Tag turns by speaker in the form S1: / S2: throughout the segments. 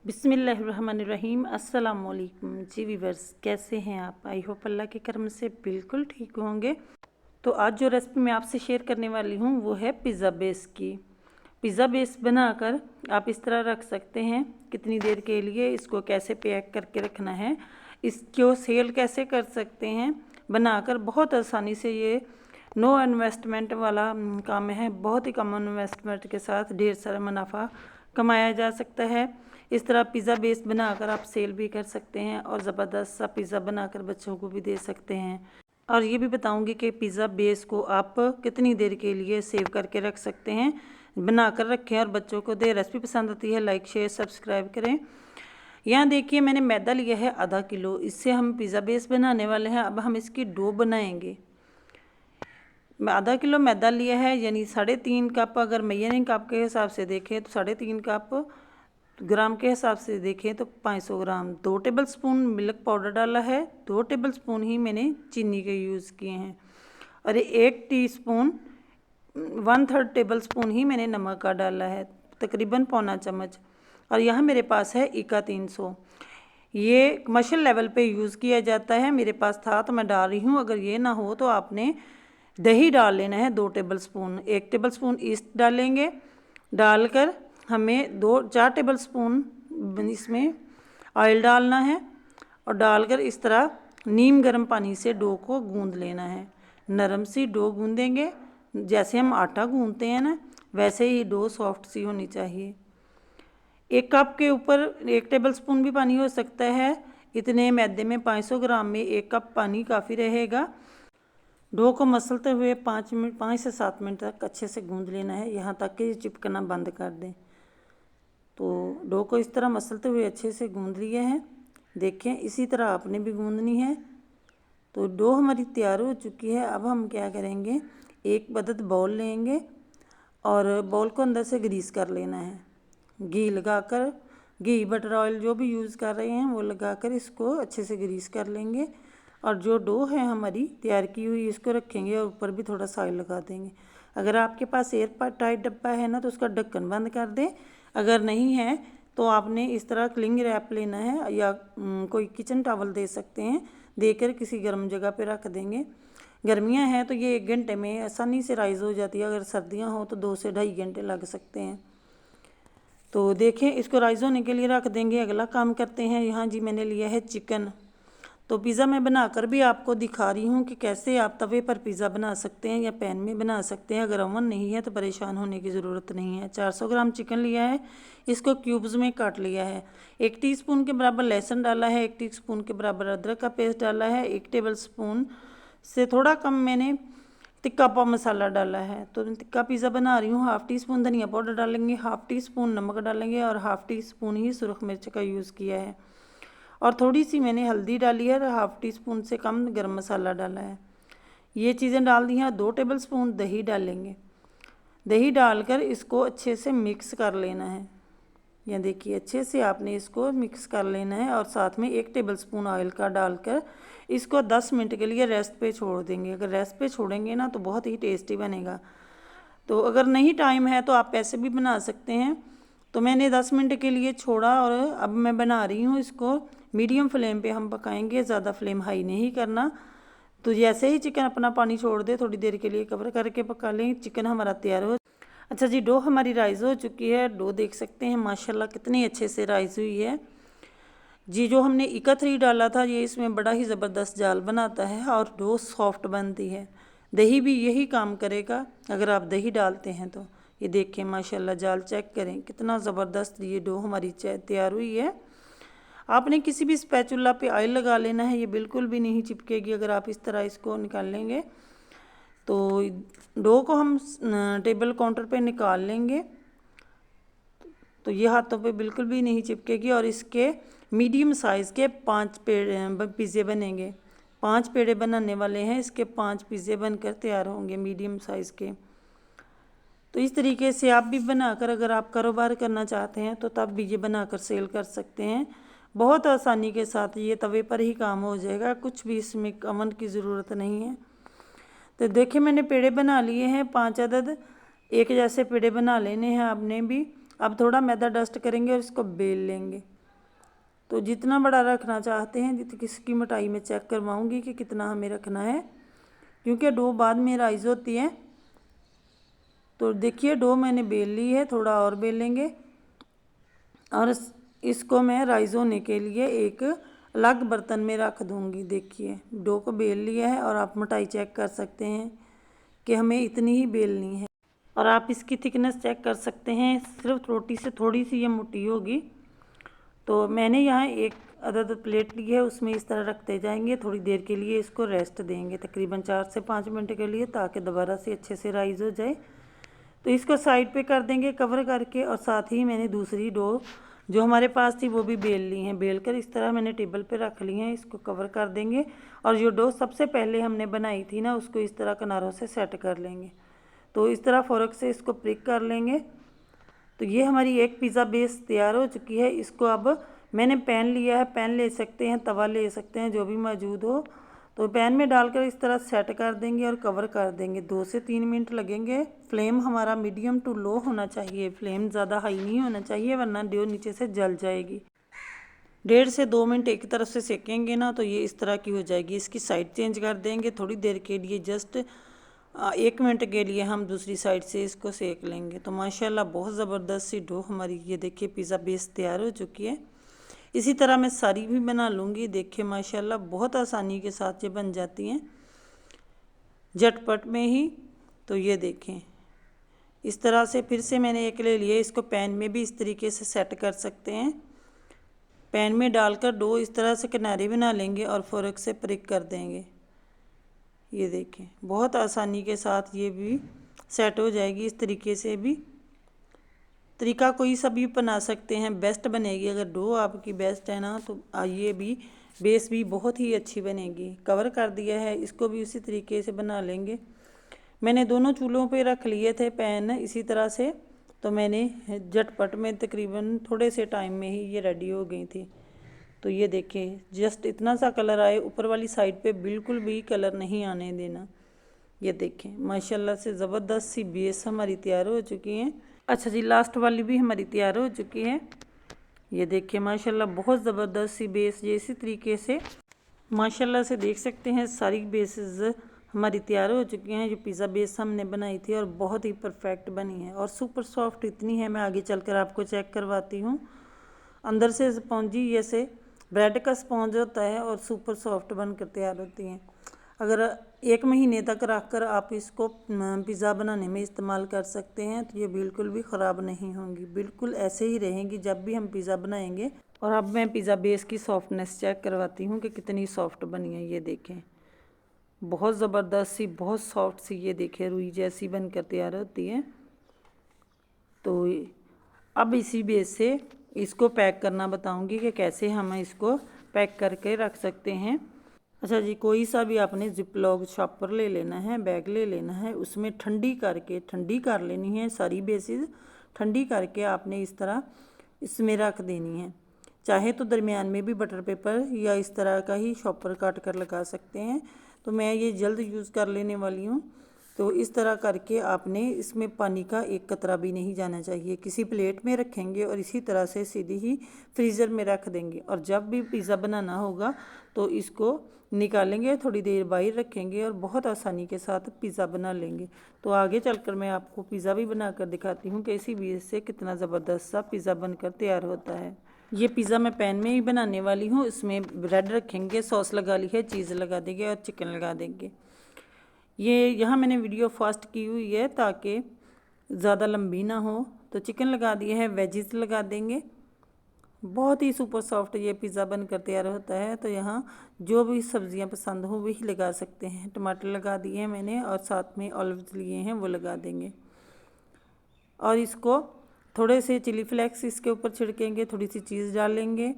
S1: बिस्मिल्लाहिर्रहमानिर्रहीम। अस्सलाम वालेकुम जी वीवर्स, कैसे हैं आप? आई होप अल्लाह के करम से बिल्कुल ठीक होंगे। तो आज जो रेसिपी मैं आपसे शेयर करने वाली हूँ वो है पिज़्ज़ा बेस की। पिज़्ज़ा बेस बनाकर आप इस तरह रख सकते हैं कितनी देर के लिए, इसको कैसे पैक करके रखना है, इसको सेल कैसे कर सकते हैं बनाकर। बहुत आसानी से ये नो इन्वेस्टमेंट वाला काम है। बहुत ही कम इन्वेस्टमेंट के साथ ढेर सारा मुनाफा कमाया जा सकता है। इस तरह पिज़्ज़ा बेस बनाकर आप सेल भी कर सकते हैं और ज़बरदस्त सा पिज़्ज़ा बनाकर बच्चों को भी दे सकते हैं। और ये भी बताऊंगी कि पिज़्ज़ा बेस को आप कितनी देर के लिए सेव करके रख सकते हैं। बनाकर रखें और बच्चों को दे। रेसिपी पसंद आती है लाइक शेयर सब्सक्राइब करें। यहाँ देखिए मैंने मैदा लिया है आधा किलो, इससे हम पिज़्ज़ा बेस बनाने वाले हैं। अब हम इसकी डो बनाएंगे। आधा किलो मैदा लिया है, यानी 3.5 कप। अगर मेजरिंग कप के हिसाब से देखें तो 3.5 कप, ग्राम के हिसाब से देखें तो 500 ग्राम। 2 टेबल स्पून मिल्क पाउडर डाला है, 2 टेबल स्पून ही मैंने चीनी के यूज़ किए हैं, और 1 टीस्पून 1/3 टेबल स्पून ही मैंने नमक का डाला है, तकरीबन पौना चम्मच। और यहाँ मेरे पास है इका 300। ये कमर्शियल लेवल पे यूज़ किया जाता है, मेरे पास था तो मैं डाल रही हूँ। अगर ये ना हो तो आपने दही डाल लेना है 2 table spoon. 1 table spoon east डालेंगे। डालकर हमें 4 टेबल स्पून इसमें ऑयल डालना है और डालकर इस तरह नीम गर्म पानी से डो को गूंद लेना है। नरम सी डो गूंदेंगे, जैसे हम आटा गूंदते हैं ना, वैसे ही डो सॉफ्ट सी होनी चाहिए। 1 कप के ऊपर 1 टेबल स्पून भी पानी हो सकता है। इतने मैदे में 500 ग्राम में 1 कप पानी काफ़ी रहेगा। डो को मसलते हुए 5 से 7 मिनट तक अच्छे से गूंद लेना है, यहाँ तक कि चिपकना बंद कर दें। तो डो को इस तरह मसलते हुए अच्छे से गूंद लिए हैं। देखें इसी तरह आपने भी गूंदनी है। तो डो हमारी तैयार हो चुकी है। अब हम क्या करेंगे, एक बदद बाउल लेंगे और बाउल को अंदर से ग्रीस कर लेना है। घी लगाकर, घी बटर ऑयल जो भी यूज़ कर रहे हैं वो लगाकर इसको अच्छे से ग्रीस कर लेंगे। और जो डो है हमारी तैयार की हुई, इसको रखेंगे और ऊपर भी थोड़ा सा ऑयल लगा देंगे। अगर आपके पास एयर टाइट डब्बा है ना तो उसका ढक्कन बंद कर दें। अगर नहीं है तो आपने इस तरह क्लिंग रैप लेना है या कोई किचन टॉवल दे सकते हैं, देकर किसी गर्म जगह पे रख देंगे। गर्मियां हैं तो ये 1 घंटे में आसानी से राइज़ हो जाती है। अगर सर्दियां हो तो 2 से 2.5 घंटे लग सकते हैं। तो देखें इसको राइज़ होने के लिए रख देंगे। अगला काम करते हैं। यहाँ जी मैंने लिया है चिकन। तो पिज़्ज़ा मैं बनाकर भी आपको दिखा रही हूँ कि कैसे आप तवे पर पिज़्ज़ा बना सकते हैं या पैन में बना सकते हैं। अगर ओवन नहीं है तो परेशान होने की ज़रूरत नहीं है। 400 ग्राम चिकन लिया है, इसको क्यूब्स में काट लिया है। 1 टीस्पून के बराबर लहसुन डाला है, 1 टीस्पून के बराबर अदरक का पेस्ट डाला है, 1 टेबल स्पून से थोड़ा कम मैंने टिक्का पाव मसाला डाला है। तो टिक्का पिज़्ज़ा बना रही हूँ। 1/2 टीस्पून धनिया पाउडर डालेंगे, 1/2 टीस्पून नमक डालेंगे और 1/2 टीस्पून ही सुरख मिर्च का यूज़ किया है। और थोड़ी सी मैंने हल्दी डाली है और 1/2 टीस्पून से कम गरम मसाला डाला है। ये चीज़ें डाल दी हैं। 2 टेबल स्पून दही डालेंगे। दही डालकर इसको अच्छे से मिक्स कर लेना है। यह देखिए अच्छे से आपने इसको मिक्स कर लेना है और साथ में 1 टेबल स्पून ऑयल का डालकर इसको 10 मिनट के लिए रेस्ट पे छोड़ देंगे। अगर रेस्ट पे छोड़ेंगे ना तो बहुत ही टेस्टी बनेगा। तो अगर नहीं टाइम है तो आप ऐसे भी बना सकते हैं। तो मैंने 10 मिनट के लिए छोड़ा और अब मैं बना रही हूँ इसको। मीडियम फ्लेम पे हम पकाएंगे, ज़्यादा फ्लेम हाई नहीं करना। तो जैसे ही चिकन अपना पानी छोड़ दे थोड़ी देर के लिए कवर करके पका लें। चिकन हमारा तैयार हो। अच्छा जी, डो हमारी राइज़ हो चुकी है। डो देख सकते हैं माशाल्लाह कितनी अच्छे से राइज़ हुई है जी। जो हमने इका 3 डाला था ये इसमें बड़ा ही ज़बरदस्त जाल बनाता है और डो सॉफ्ट बनती है। दही भी यही काम करेगा अगर आप दही डालते हैं तो। ये देखें माशाल्लाह जाल चेक करें कितना ज़बरदस्त ये डो हमारी तैयार हुई है। आपने किसी भी स्पैचुला पे ऑयल लगा लेना है, ये बिल्कुल भी नहीं चिपकेगी अगर आप इस तरह इसको निकाल लेंगे। तो डो को हम टेबल काउंटर पे निकाल लेंगे तो ये हाथों पे बिल्कुल भी नहीं चिपकेगी। और इसके मीडियम साइज़ के 5 पिज़्ज़े बनेंगे। 5 पेड़े बनाने वाले हैं, इसके 5 पिज़्ज़े बनकर तैयार होंगे मीडियम साइज़ के। तो इस तरीके से आप भी बनाकर अगर आप कारोबार करना चाहते हैं तो तब भी ये बनाकर सेल कर सकते हैं। बहुत आसानी के साथ ये तवे पर ही काम हो जाएगा, कुछ भी इसमें ओवन की ज़रूरत नहीं है। तो देखिए मैंने पेड़े बना लिए हैं 5 अदद। एक जैसे पेड़े बना लेने हैं आपने भी। अब थोड़ा मैदा डस्ट करेंगे और इसको बेल लेंगे। तो जितना बड़ा रखना चाहते हैं, जितनी किसकी मोटाई में चेक करवाऊंगी कि कितना हमें रखना है, क्योंकि डो बाद में राइज होती है। तो देखिए डो मैंने बेल ली है, थोड़ा और बेल लेंगे और इसको मैं राइज होने के लिए एक अलग बर्तन में रख दूंगी। देखिए डो को बेल लिया है और आप मोटाई चेक कर सकते हैं कि हमें इतनी ही बेलनी है। और आप इसकी थिकनेस चेक कर सकते हैं, सिर्फ रोटी से थोड़ी सी ये मोटी होगी। तो मैंने यहाँ एक अदद प्लेट ली है, उसमें इस तरह रखते जाएंगे। थोड़ी देर के लिए इसको रेस्ट देंगे, तकरीबन 4 से 5 मिनट के लिए, ताकि दोबारा से अच्छे से राइज हो जाए। तो इसको साइड पे कर देंगे कवर करके। और साथ ही मैंने दूसरी डो जो हमारे पास थी वो भी बेल ली हैं। बेल कर इस तरह मैंने टेबल पे रख ली हैं, इसको कवर कर देंगे। और जो डो सबसे पहले हमने बनाई थी ना, उसको इस तरह किनारों से सेट कर लेंगे। तो इस तरह फोर्क से इसको प्रिक कर लेंगे। तो ये हमारी एक पिज़्ज़ा बेस तैयार हो चुकी है। इसको अब मैंने पैन लिया है, पैन ले सकते हैं, तवा ले सकते हैं, जो भी मौजूद हो। तो पैन में डालकर इस तरह सेट कर देंगे और कवर कर देंगे। 2 से 3 मिनट लगेंगे। फ्लेम हमारा मीडियम टू लो होना चाहिए, फ्लेम ज़्यादा हाई नहीं होना चाहिए, वरना डो नीचे से जल जाएगी। 1.5 से 2 मिनट एक तरफ से सेकेंगे ना, तो ये इस तरह की हो जाएगी। इसकी साइड चेंज कर देंगे थोड़ी देर के लिए, जस्ट 1 मिनट के लिए हम दूसरी साइड से इसको सेक लेंगे। तो माशाल्लाह बहुत ज़बरदस्त सी डो हमारी ये देखिए पिज़्ज़ा बेस तैयार हो चुकी है। इसी तरह मैं सारी भी बना लूँगी। देखिए माशाल्लाह बहुत आसानी के साथ ये बन जाती हैं, झटपट में ही। तो ये देखें इस तरह से फिर से मैंने एक ले लिया। इसको पैन में भी इस तरीके से सेट कर सकते हैं। पैन में डालकर डो इस तरह से किनारे बना लेंगे और फोर्क से प्रिक कर देंगे। ये देखें बहुत आसानी के साथ ये भी सेट हो जाएगी। इस तरीके से भी तरीका कोई सा भी बना सकते हैं, बेस्ट बनेगी। अगर डो आपकी बेस्ट है ना, तो ये भी बेस भी बहुत ही अच्छी बनेगी। कवर कर दिया है, इसको भी उसी तरीके से बना लेंगे। मैंने दोनों चूल्हों पे रख लिए थे पैन इसी तरह से, तो मैंने झटपट में तकरीबन थोड़े से टाइम में ही ये रेडी हो गई थी। तो ये देखें जस्ट इतना सा कलर आए, ऊपर वाली साइड पे बिल्कुल भी कलर नहीं आने देना। ये देखें माशाल्लाह से ज़बरदस्त सी बेस हमारी तैयार हो चुकी है। अच्छा जी, लास्ट वाली भी हमारी तैयार हो चुकी है। ये देखिए माशाल्लाह बहुत ज़बरदस्त सी बेस, ये इसी तरीके से माशाल्लाह से देख सकते हैं सारी बेसेस हमारी तैयार हो चुकी हैं। जो पिज़्ज़ा बेस हमने बनाई थी और बहुत ही परफेक्ट बनी है और सुपर सॉफ्ट इतनी है, मैं आगे चलकर आपको चेक करवाती हूँ। अंदर से स्पॉन्जी जैसे ब्रेड का स्पॉन्ज होता है और सुपर सॉफ्ट बनकर तैयार होती हैं। अगर 1 महीने तक रख कर आप इसको पिज़्ज़ा बनाने में इस्तेमाल कर सकते हैं, तो ये बिल्कुल भी ख़राब नहीं होंगी, बिल्कुल ऐसे ही रहेंगी जब भी हम पिज़्ज़ा बनाएंगे। और अब मैं पिज़्ज़ा बेस की सॉफ्टनेस चेक करवाती हूँ कि कितनी सॉफ्ट बनी है। ये देखें बहुत ज़बरदस्त सी, बहुत सॉफ्ट सी, ये देखें रुई जैसी बनकर तैयार होती है। तो अब इसी बेस से इसको पैक करना बताऊंगी कि कैसे हम इसको पैक करके रख सकते हैं। अच्छा जी, कोई सा भी आपने जिपलॉक शॉपर ले लेना है, बैग ले लेना है, उसमें ठंडी कर लेनी है सारी बेसिस। ठंडी करके आपने इस तरह इसमें रख देनी है। चाहे तो दरमियान में भी बटर पेपर या इस तरह का ही शॉपर काट कर लगा सकते हैं। तो मैं ये जल्द यूज़ कर लेने वाली हूँ। तो इस तरह करके आपने इसमें पानी का एक कतरा भी नहीं जाना चाहिए। किसी प्लेट में रखेंगे और इसी तरह से सीधी ही फ्रीज़र में रख देंगे। और जब भी पिज़्ज़ा बनाना होगा तो इसको निकालेंगे, थोड़ी देर बाहर रखेंगे और बहुत आसानी के साथ पिज़्ज़ा बना लेंगे। तो आगे चलकर मैं आपको पिज़्ज़ा भी बनाकर दिखाती हूँ कि इसी बेस से कितना ज़बरदस्त सा पिज़्ज़ा बनकर तैयार होता है। ये पिज़्ज़ा मैं पैन में ही बनाने वाली हूँ। इसमें ब्रेड रखेंगे, सॉस लगा ली है, चीज़ लगा देंगे और चिकन लगा देंगे। ये यहाँ मैंने वीडियो फास्ट की हुई है ताकि ज़्यादा लंबी ना हो। तो चिकन लगा दिया है, वेजिस लगा देंगे। बहुत ही सुपर सॉफ्ट ये पिज़्ज़ा बनकर तैयार होता है। तो यहाँ जो भी सब्ज़ियाँ पसंद हो वही लगा सकते हैं। टमाटर लगा दिए हैं मैंने और साथ में ऑलिव्स लिए हैं, वो लगा देंगे। और इसको थोड़े से चिली फ्लेक्स इसके ऊपर छिड़केंगे, थोड़ी सी चीज़ डालेंगे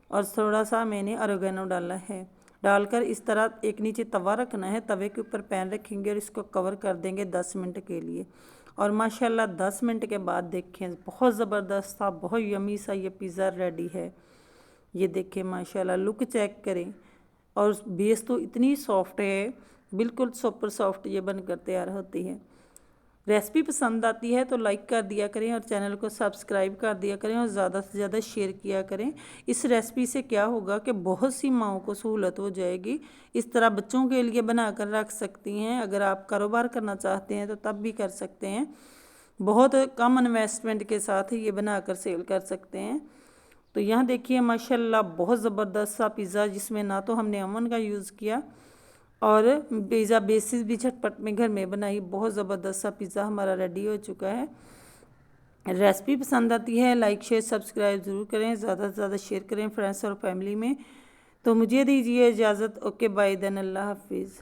S1: और थोड़ा सा मैंने ऑरिगेनो डाला है। डालकर इस तरह एक नीचे तवा रखना है, तवे के ऊपर पैन रखेंगे और इसको कवर कर देंगे 10 मिनट के लिए। और माशाल्लाह 10 मिनट के बाद देखें बहुत ज़बरदस्त सा, बहुत यमी सा ये पिज़्ज़ा रेडी है। ये देखें माशाल्लाह, लुक चेक करें। और बेस तो इतनी सॉफ्ट है, बिल्कुल सुपर सॉफ्ट ये बनकर तैयार होती है। रेसिपी पसंद आती है तो लाइक कर दिया करें और चैनल को सब्सक्राइब कर दिया करें और ज़्यादा से ज़्यादा शेयर किया करें। इस रेसिपी से क्या होगा कि बहुत सी माओं को सहूलत हो जाएगी। इस तरह बच्चों के लिए बना कर रख सकती हैं। अगर आप कारोबार करना चाहते हैं तो तब भी कर सकते हैं। बहुत कम इन्वेस्टमेंट के साथ ये बना कर सेल कर सकते हैं। तो यहाँ देखिए माशाल्लाह बहुत ज़बरदस्त सा पिज़्ज़ा, जिसमें ना तो हमने अमन का यूज़ किया और पिज़्ज़ा बेसिस भी झटपट में घर में बनाई। बहुत ज़बरदस्त सा पिज़्ज़ा हमारा रेडी हो चुका है। रेसिपी पसंद आती है लाइक शेयर सब्सक्राइब ज़रूर करें, ज़्यादा से ज़्यादा शेयर करें फ्रेंड्स और फैमिली में। तो मुझे दीजिए इजाज़त। ओके बाय देन, अल्लाह हाफिज़।